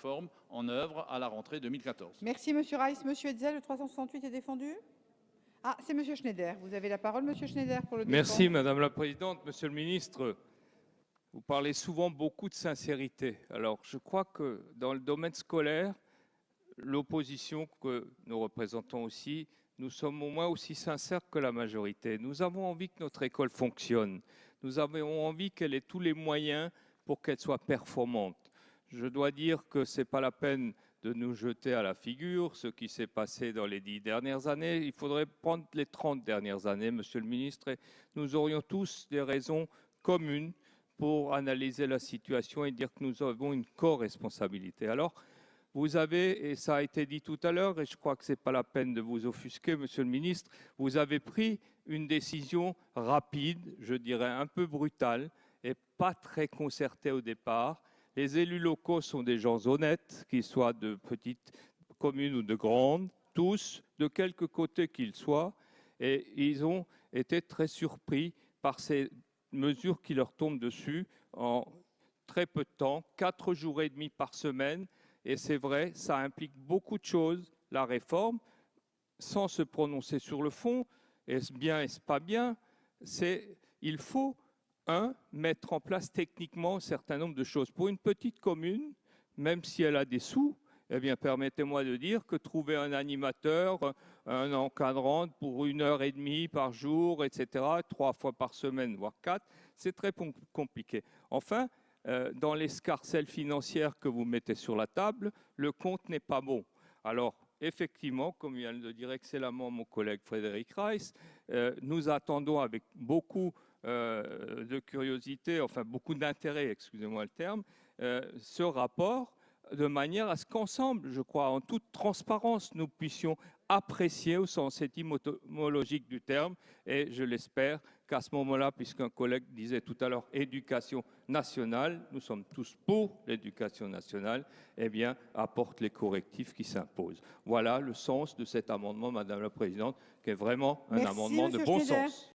réforme en œuvre à la rentrée 2014. Merci, Monsieur Rice. Monsieur Hetzel, le 368 est défendu. Ah, c'est Monsieur Schneider. vous avez la parole, Monsieur Schneider, pour le défendre. Merci Madame la Présidente. Monsieur le Ministre, vous parlez souvent beaucoup de sincérité. Alors je crois que dans le domaine scolaire, l'opposition que nous représentons aussi, nous sommes au moins aussi sincères que la majorité. Nous avons envie que notre école fonctionne. Nous avons envie qu'elle ait tous les moyens pour qu'elle soit performante. Je dois dire que ce n'est pas la peine de nous jeter à la figure ce qui s'est passé dans les 10 dernières années. Il faudrait prendre les 30 dernières années, Monsieur le Ministre, et nous aurions tous des raisons communes pour analyser la situation et dire que nous avons une co-responsabilité. Alors, vous avez, et ça a été dit tout à l'heure, et je crois que ce n'est pas la peine de vous offusquer, Monsieur le Ministre, vous avez pris une décision rapide, je dirais un peu brutale, et pas très concertée au départ. Les élus locaux sont des gens honnêtes, qu'ils soient de petites communes ou de grandes, tous, de quelque côté qu'ils soient, et ils ont été très surpris par ces mesures qui leur tombent dessus en très peu de temps, 4 jours et demi par semaine. Et c'est vrai, ça implique beaucoup de choses, la réforme, sans se prononcer sur le fond, est-ce bien, est-ce pas bien, il faut, mettre en place techniquement un certain nombre de choses. Pour une petite commune, même si elle a des sous, eh bien, permettez-moi de dire que trouver un animateur, un encadrant pour 1h30 par jour, etc., 3 fois par semaine, voire 4, c'est très compliqué. Enfin, dans l'escarcelle financière que vous mettez sur la table, le compte n'est pas bon. Alors, effectivement, comme vient de le dire excellemment mon collègue Frédéric Reiss, nous attendons avec beaucoup de curiosité, enfin beaucoup d'intérêt, excusez-moi le terme, ce rapport, de manière à ce qu'ensemble, je crois, en toute transparence, nous puissions apprécier au sens étymologique du terme, et je l'espère qu'à ce moment-là, puisqu'un collègue disait tout à l'heure éducation nationale, nous sommes tous pour l'éducation nationale, eh bien, apporte les correctifs qui s'imposent. Voilà le sens de cet amendement, Madame la Présidente, qui est vraiment un amendement de bon sens.